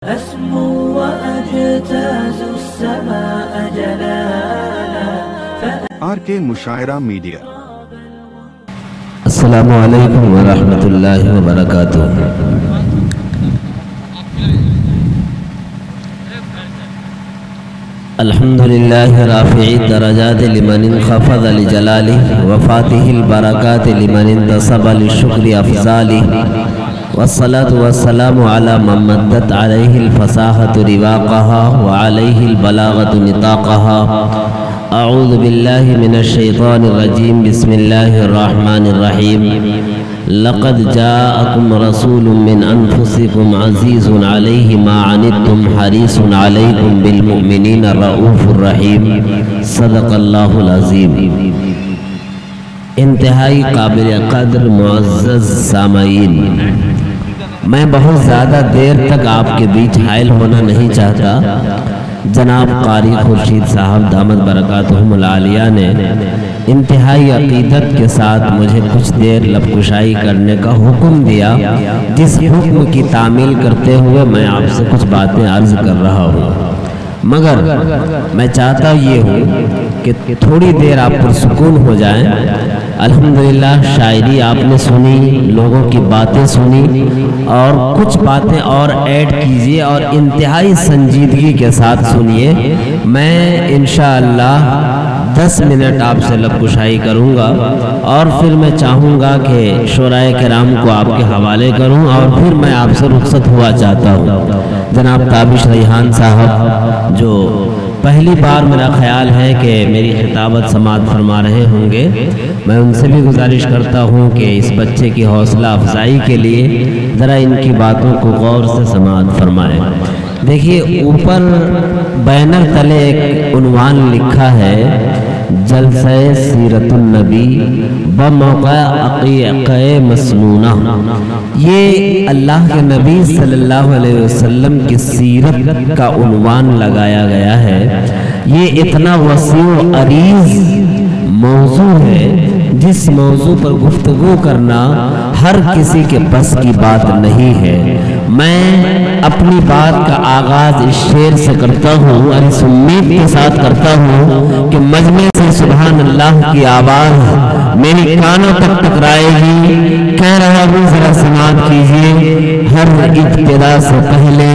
أسمو وأجتاز السماء جلالا RK مشاعرہ media. السلام علیکم ورحمۃ اللہ وبرکاتہ۔ الحمد للہ رافع الدرجات لمن انخفض لجلالہ وفاتح البرکات لمن انتصب للشکر افضالہ، والصلاة والسلام على من مدت عليه الفصاحة رواقها وعليه البلاغة نطاقها۔ اعوذ باللہ من الشیطان الرجیم، بسم اللہ الرحمن الرحیم۔ لقد جاءکم رسول من انفسکم عزیز علیہ ما عنتم حریص علیکم بالمؤمنین الرؤوف الرحیم۔ صدق اللہ العظیم۔ انتہائی قابل قدر معزز سامعین، میں بہت زیادہ دیر تک آپ کے بیچ حائل ہونا نہیں چاہتا۔ جناب قاری خورشید صاحب دامت برکاتہم العالیہ نے انتہائی عقیدت کے ساتھ مجھے کچھ دیر لب کشائی کرنے کا حکم دیا، جس حکم کی تعمیل کرتے ہوئے میں آپ سے کچھ باتیں عرض کر رہا ہوں، مگر میں چاہتا یہ ہوں کہ تھوڑی دیر آپ پر سکون ہو جائیں۔ الحمدللہ شاعری آپ نے سنی، لوگوں کی باتیں سنی، اور کچھ باتیں اور ایڈ کیجئے اور انتہائی سنجیدگی کے ساتھ سنیے۔ میں انشاءاللہ 10 منٹ آپ سے لب کشائی کروں گا، اور پھر میں چاہوں گا کہ شعراء کرام کو آپ کے حوالے کروں، اور پھر میں آپ سے رخصت ہوا چاہتا ہوں۔ جناب تابش ریحان صاحب جو پہلی بار میرا خیال ہے کہ میری خطابت سماعت فرما رہے ہوں گے، میں ان سے بھی گزارش کرتا ہوں کہ اس بچے کی حوصلہ افزائی کے لیے ذرا ان کی باتوں کو غور سے سماعت فرمائیں۔ دیکھیے اوپر بینر تلے ایک عنوان لکھا ہے، جلسہ سیرت النبی بموقع عقیقہ مسنونہ۔ یہ اللہ کے نبی صلی اللہ علیہ وسلم کی سیرت کا عنوان لگایا گیا ہے۔ یہ اتنا وسیع و عریض موضوع ہے جس موضوع پر گفتگو کرنا ہر کسی کے بس کی بات نہیں ہے۔ میں اپنی بات کا آغاز اس شعر سے کرتا ہوں اور اس امید کے ساتھ کرتا ہوں کہ مجمع سے سبحان اللہ کی آواز میری کانوں تک ٹکرائے گی۔ کہہ رہا ہوں ذرا سماعت کیجیے، ہر ابتدا سے پہلے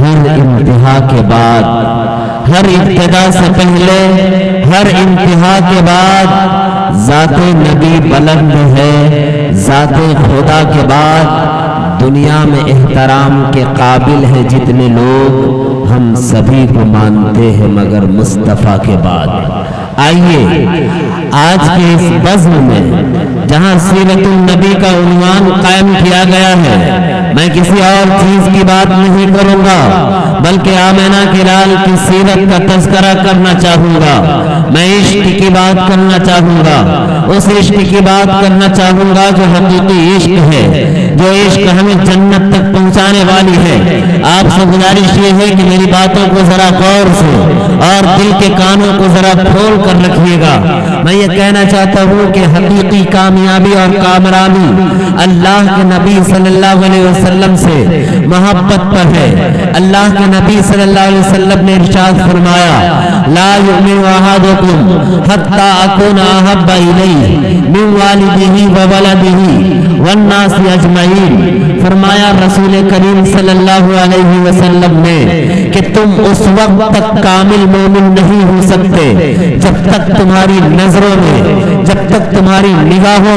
ہر انتہا کے بعد، ہر ابتدا سے پہلے ہر انتہا کے بعد ذات نبی بلند ہے، ذات خدا کے بعد دنیا میں احترام کے قابل ہے جتنے لوگ، ہم سبھی کو مانتے ہیں مگر مصطفیٰ کے بعد۔ آئیے آج کے اس بزم میں جہاں سیرت النبی کا عنوان قائم کیا گیا ہے، میں کسی اور چیز کی بات نہیں کروں گا بلکہ آمینہ کے لال کی سیرت کا تذکرہ کرنا چاہوں گا۔ میں عشق کی بات کرنا چاہوں گا، اس عشق کی بات کرنا چاہوں گا جو حقیقی عشق ہے، جو عشق ہمیں جنت تک پہنچانے والی ہے۔ آپ سے گزارش یہ ہے کہ میری باتوں کو ذرا غور سے اور دل کے کانوں کو ذرا کھول کر رکھیے گا۔ میں یہ کہنا چاہتا ہوں کہ حقیقی کامیابی اور کامرانی اللہ کے نبی صلی اللہ علیہ وسلم سے محبت پر ہے۔ اللہ کے نبی صلی اللہ علیہ وسلم نے ارشاد فرمایا، لا یؤمن احدکم حتی اکون احب الیہ من والدہ وولدہ والناس اجمعین۔ فرمایا رسول کریم صلی اللہ علیہ وسلم نے کہ تم اس وقت تک کامل مومن نہیں ہو سکتے جب تک تمہاری نظروں میں، جب تک تمہاری نگاہوں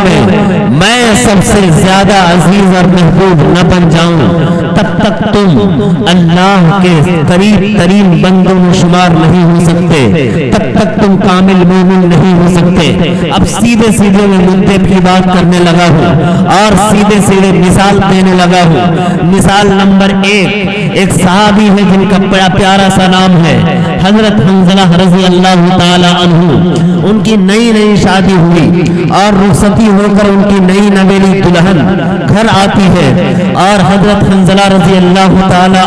میں سب سے زیادہ عزیز اور محبوب نہ بن جاؤں، تب تک تم اللہ کے قریب ترین بندوں میں شمار نہیں ہو سکتے، تب تک تم کامل مومن نہیں ہو سکتے۔ اب سیدھے سیدھے میں مدے کی بات کرنے لگا ہوں اور سیدھے سیدھے مثال دینے لگا ہوں۔ مثال نمبر ایک صحابی ہے جن کا بڑا پیارا سا نام ہے حضرت حنظلہ رضی اللہ تعالی عنہ۔ ان کی نئی شادی ہوئی اور رخصتی ہو کر ان کی نئی نویلی دلہن گھر آتی ہے، اور حضرت حنظلہ رضی اللہ تعالی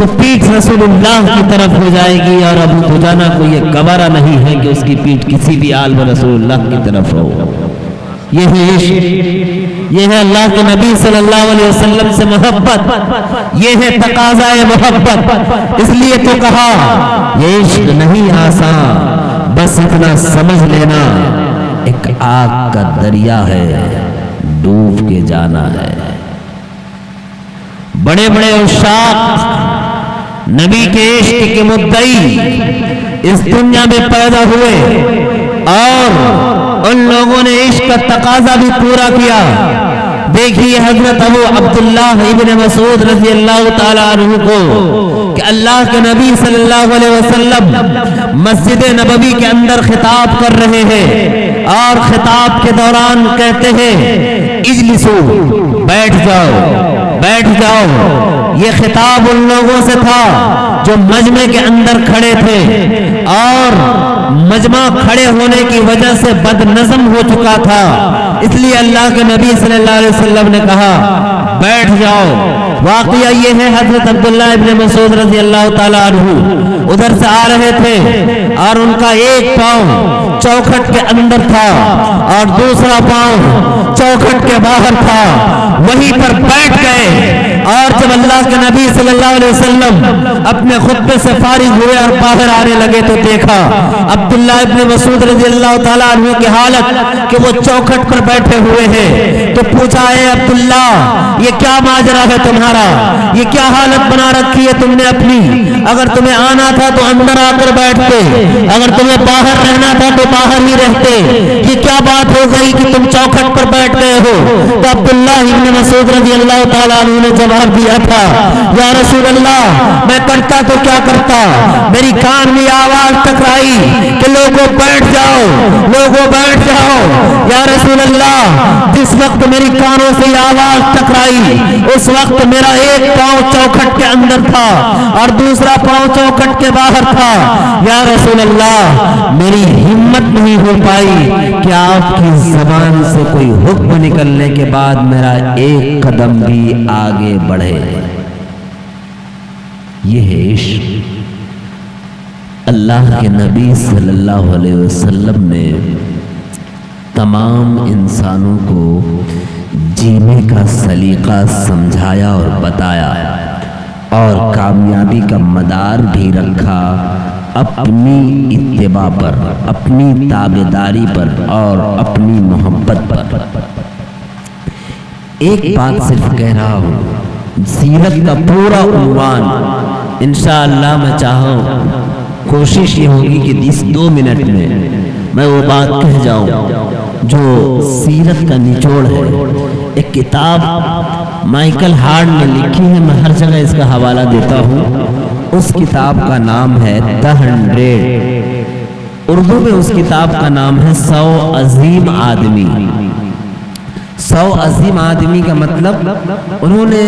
تو پیٹھ رسولullah کی طرف ہو جائے گی، اور ابو دجانہ کو یہ گوارا نہیں ہے کہ اس کی پیٹھ کسی بھی آل و رسولullah کی طرف ہو۔ یہ ہے عشق، یہ ہے اللہ کے نبی صلی اللہ علیہ وسلم سے محبت، یہ ہے تقاضائے محبت۔ اس لیے تو کہا یہ عشق نہیں آسان، بس اتنا سمجھ لینا ایک آگ کا دریا ہے، ڈوب کے جانا ہے۔ بڑے بڑے عشاق نبی کے عشق کے مدعی اس دنیا میں پیدا ہوئے، اور ان لوگوں نے عشق کا تقاضا بھی پورا کیا۔ دیکھیے حضرت ابو عبداللہ ابن مسعود رضی اللہ تعالیٰ عنہ کو کہ اللہ کے نبی صلی اللہ علیہ وسلم مسجد نبوی کے اندر خطاب کر رہے ہیں، اور خطاب کے دوران کہتے ہیں اجلسو، بیٹھ جاؤ بیٹھ جاؤ۔ یہ خطاب ان لوگوں سے تھا جو مجمع کے اندر کھڑے تھے، اور مجمع کھڑے ہونے کی وجہ سے بد نظم ہو چکا تھا، اس لیے اللہ کے نبی صلی اللہ علیہ وسلم نے کہا بیٹھ جاؤ۔ واقعہ یہ ہے حضرت عبداللہ ابن مسعود رضی اللہ تعالیٰ عنہ ادھر سے آ رہے تھے، اور ان کا ایک پاؤں چوکھٹ کے اندر تھا اور دوسرا پاؤں چوکھٹ کے باہر تھا، وہیں پر بیٹھ گئے۔ اور جب اللہ کے نبی صلی اللہ علیہ وسلم اپنے خطبے سے فارغ ہوئے اور باہر آنے لگے تو دیکھا عبداللہ ابن مسعود رضی اللہ تعالیٰ عنہ کی حالت کہ وہ چوکھٹ پر بیٹھے ہوئے ہیں۔ تو پوچھا اے عبداللہ یہ کیا ماجرا ہے تمہارا، یہ کیا حالت بنا رکھی ہے تم نے اپنی؟ اگر تمہیں آنا تھا تو اندر آ کر بیٹھتے، اگر تمہیں باہر رہنا تھا تو باہر ہی رہتے، یہ کیا بات ہو گئی کہ تم چوکھٹ پر بیٹھ گئے ہو؟ تو عبداللہ ابن مسعود رضی اللہ تعالیٰ عنہ نے جواب دیا تھا یا رسول اللہ میں کرتا تو کیا کرتا، میری کان میں آواز ٹکرائی کہ لوگوں بیٹھ جاؤ لوگوں بیٹھ جاؤ۔ یا رسول اللہ جس وقت میری کانوں سے آواز ٹکرائی اس وقت میرا ایک پاؤں چوکھٹ کے اندر تھا اور دوسرا پاؤں چوکھٹ کے باہر تھا۔ یا رسول اللہ میری ہمت نہیں ہو پائی کہ آپ کی زبان سے کوئی حکم نکلنے کے بعد میرا ایک قدم بھی آگے بڑھے۔ یہ ہے عشق۔ اللہ کے نبی صلی اللہ علیہ وسلم نے تمام انسانوں کو جینے کا سلیقہ سمجھایا اور بتایا، اور کامیابی کا مدار بھی رکھا اپنی اتباع پر، اپنی تابعداری پر اور اپنی محبت پر۔ ایک بات صرف کہہ رہا ہوں، سیرت کا پورا عنوان انشاءاللہ میں چاہوں کوشش یہ ہوگی کہ اس 2 منٹ میں وہ بات کہہ جاؤں جو سیرت کا نچوڑ ہے۔ ایک کتاب مائیکل ہارڈ نے لکھی ہے، میں ہر جگہ اس کا حوالہ دیتا ہوں۔ اس کتاب کا نام ہے The 100، اردو میں اس کتاب کا نام ہے 100 عظیم آدمی۔ 100 عظیم آدمی کا مطلب انہوں نے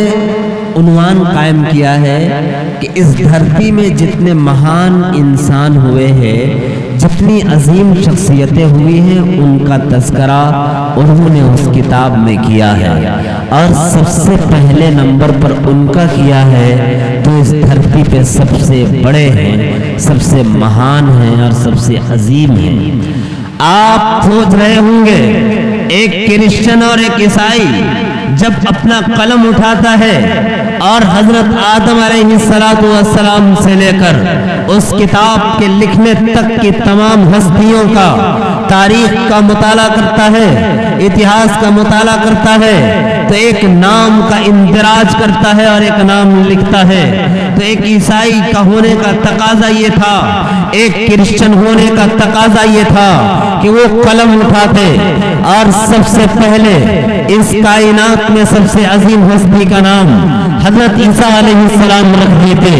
عنوان قائم کیا ہے کہ اس دھرتی میں جتنے مہان انسان ہوئے ہیں، جتنی عظیم شخصیتیں ہوئی ہیں، ان کا تذکرہ انہوں نے اس کتاب میں کیا ہے، اور سب سے پہلے نمبر پر ان کا کیا ہے تو اس دھرتی پہ سب سے بڑے ہیں، سب سے مہان ہیں اور سب سے عظیم ہیں۔ آپ سوچ رہے ہوں گے ایک کرسچن اور ایک عیسائی جب اپنا قلم اٹھاتا ہے اور حضرت آدم علیہ السلام سے لے کر اس کتاب کے لکھنے تک کی تمام ہستیوں کا، تاریخ کا مطالعہ کرتا ہے، اتہاس کا مطالعہ کرتا ہے، تو ایک نام کا اندراج کرتا ہے اور ایک نام لکھتا ہے۔ تو ایک عیسائی کا ہونے کا تقاضا یہ تھا، ایک کرسچن ہونے کا تقاضا یہ تھا کہ وہ قلم اٹھاتے اور سب سے پہلے اس کائنات میں سب سے عظیم ہستی کا نام حضرت عیسیٰ علیہ السلام رکھ دیتے،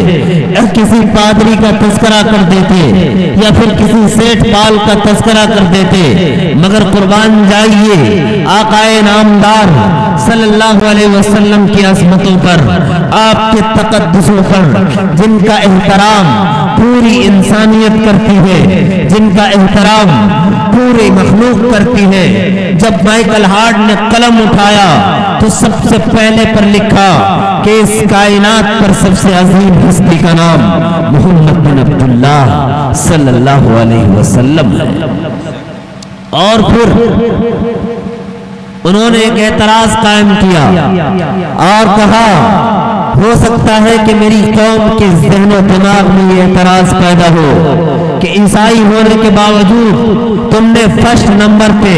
کسی پادری کا تذکرہ کر دیتے یا پھر کسی سیٹ پال کا تذکرہ کر دیتے، مگر قربان جائیے آقا نامدار صلی اللہ علیہ وسلم کی عظمتوں پر، آپ کے تقدسوں پر، جن کا احترام پوری انسانیت کرتی ہے، جن کا احترام پوری مخلوق کرتی ہے۔ جب مائیکل ہارڈ نے قلم اٹھایا تو سب سے پہلے پر لکھا کہ اس کائنات پر سب سے عظیم ہستی کا نام محمد بن عبداللہ صلی اللہ علیہ وسلم ہے۔ اور پھر انہوں نے ایک اعتراض قائم کیا اور کہا ہو سکتا ہے کہ میری قوم کے ذہن و دماغ میں یہ اعتراض پیدا ہو کہ عیسائی ہونے کے باوجود تم نے فرسٹ نمبر پہ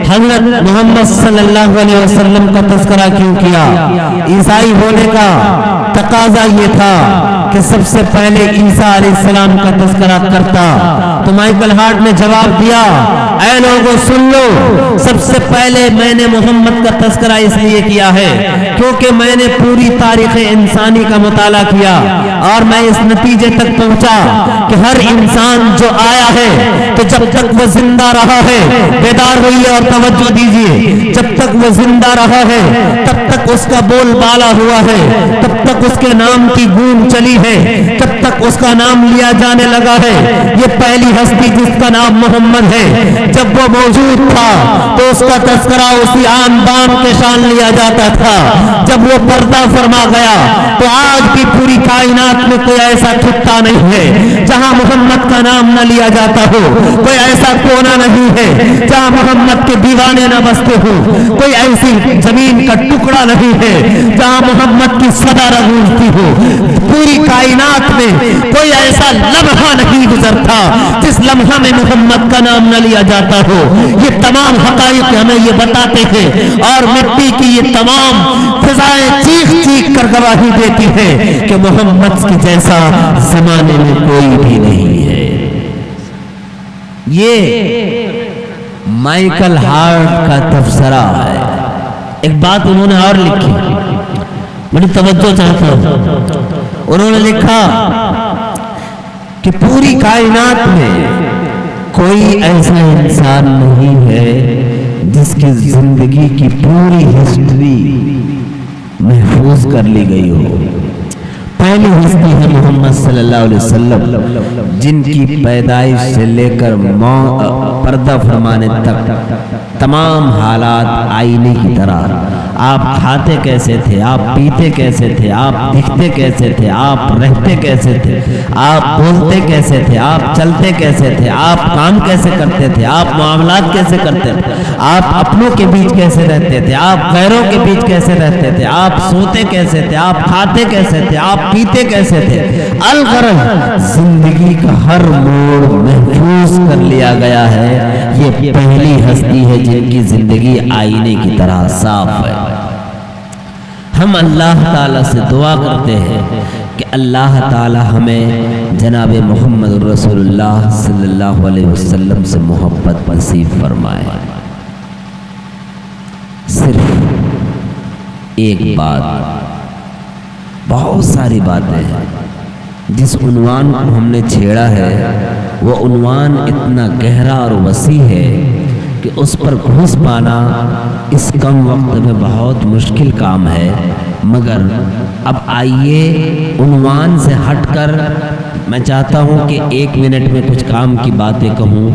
حضرت محمد صلی اللہ علیہ وسلم کا تذکرہ کیوں کیا؟ عیسائی ہونے کا تقاضا یہ تھا کہ سب سے پہلے عیسیٰ علیہ السلام کا تذکرہ کرتا۔ تو مائیکل ہارٹ نے جواب دیا اے لوگوں سن لو، سب سے پہلے میں نے محمد کا تذکرہ اس لیے کیا ہے کیونکہ میں نے پوری تاریخ انسانی کا مطالعہ کیا اور میں اس نتیجے تک پہنچا کہ ہر انسان جو آیا ہے تو جب تک وہ زندہ رہا ہے، بیدار ہوئیے اور توجہ دیجیے، جب تک وہ زندہ رہا ہے تب تک اس کا بول بالا ہوا ہے، تب تک اس کے نام کی گونج چلی ہے، تب تک اس کا نام لیا جانے لگا ہے۔ یہ پہلی ہستی جس کا نام محمد ہے، جب وہ موجود تھا تو اس کا تذکرہ اسی آن بان کے شان لیا جاتا تھا۔ جب وہ پردہ فرما گیا تو آج بھی پوری کائنات میں کوئی ایسا خطہ نہیں ہے جہاں محمد کا نام نہ لیا جاتا ہو، کوئی ایسا کونا نہیں ہے جہاں محمد کے دیوانے نہ بستے ہو، کوئی ایسی زمین کا ٹکڑا نہیں ہے جہاں محمد کی صدا نہ گونجتی ہو۔ پوری کائنات میں کوئی ایسا لمحہ نہیں گزرتا جس لمحہ میں محمد کا نام نہ لیا جاتا ہو۔ یہ تمام حقائق ہمیں یہ بتاتے ہیں اور مٹی کی یہ تمام فضائیں چیخ چیخ کر گواہی دیتی ہے کہ محمد کی جیسا زمانے میں کوئی بھی نہیں ہے۔ یہ مائیکل ہارٹ کا تبصرہ ہے۔ ایک بات انہوں نے اور لکھی، بڑی توجہ چاہتا ہوں۔ انہوں نے لکھا کہ پوری کائنات میں کوئی ایسا انسان نہیں ہے جس کی زندگی کی پوری ہسٹری محفوظ کر لی گئی ہو۔ پہلی ہستی ہے محمد صلی اللہ علیہ وسلم، جن کی پیدائش سے لے کر پردہ فرمانے تک تمام حالات آئینے کی طرح، آپ کھاتے کیسے تھے، آپ پیتے کیسے تھے، آپ دکھتے کیسے تھے، آپ رہتے کیسے تھے، آپ بولتے کیسے تھے، آپ چلتے کیسے تھے، آپ کام کیسے کرتے تھے، آپ معاملات کیسے کرتے تھے، آپ اپنوں کے بیچ کیسے رہتے تھے، آپ غیروں کے بیچ کیسے رہتے تھے، آپ سوتے کیسے تھے، آپ کھاتے کیسے تھے، آپ پیتے کیسے تھے۔ الغرض زندگی کا ہر موڑ محفوظ کر لیا گیا ہے۔ یہ پہلی ہستی ہے جن کی زندگی آئینے کی طرح صاف ہے۔ ہم اللہ تعالیٰ سے دعا کرتے ہیں کہ اللہ تعالیٰ ہمیں جناب محمد رسول اللہ صلی اللہ علیہ وسلم سے محبت نصیب فرمائے۔ صرف ایک بات، بہت ساری باتیں ہیں، جس عنوان کو ہم نے چھیڑا ہے وہ عنوان اتنا گہرا اور وسیع ہے کہ اس پر گھس پانا اس کم وقت میں بہت مشکل کام ہے۔ مگر اب آئیے عنوان سے ہٹ کر میں چاہتا ہوں کہ 1 منٹ میں کچھ کام کی باتیں کہوں۔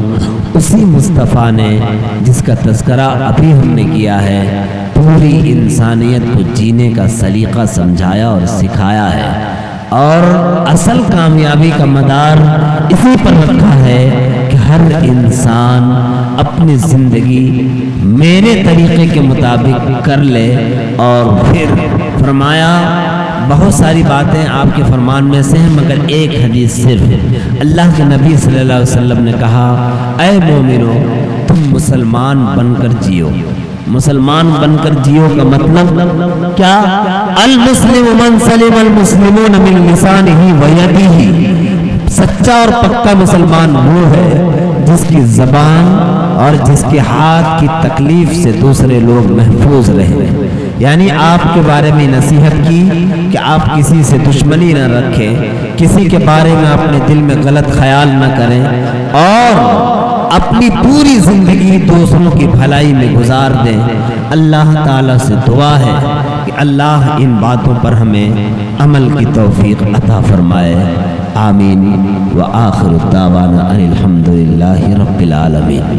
اسی مصطفیٰ نے جس کا تذکرہ ابھی ہم نے کیا ہے، پوری انسانیت کو جینے کا سلیقہ سمجھایا اور سکھایا ہے، اور اصل کامیابی کا مدار اسی پر رکھا ہے کہ ہر انسان اپنی زندگی میرے طریقے کے مطابق کر لے۔ اور پھر فرمایا بہت ساری باتیں آپ کے فرمان میں سے ہیں، مگر ایک حدیث صرف اللہ کے نبی صلی اللہ علیہ وسلم نے کہا اے مومنو تم مسلمان بن کر جیو۔ مسلمان بن کر جیو کا مطلب کیا؟ المسلم من سلم المسلمون من لسانہ ویدہ۔ سچا اور پکا مسلمان وہ ہے جس کی زبان اور جس کے ہاتھ کی تکلیف سے دوسرے لوگ محفوظ رہے۔ یعنی آپ کے بارے میں نصیحت کی کہ آپ کسی سے دشمنی نہ رکھیں، کسی کے بارے میں اپنے دل میں غلط خیال نہ کریں، اور اپنی پوری زندگی دوسروں کی بھلائی میں گزار دیں۔ اللہ تعالیٰ سے دعا ہے کہ اللہ ان باتوں پر ہمیں عمل کی توفیق عطا فرمائے۔ آمین۔ وآخر دعوانا ان الحمد للہ رب العالمین۔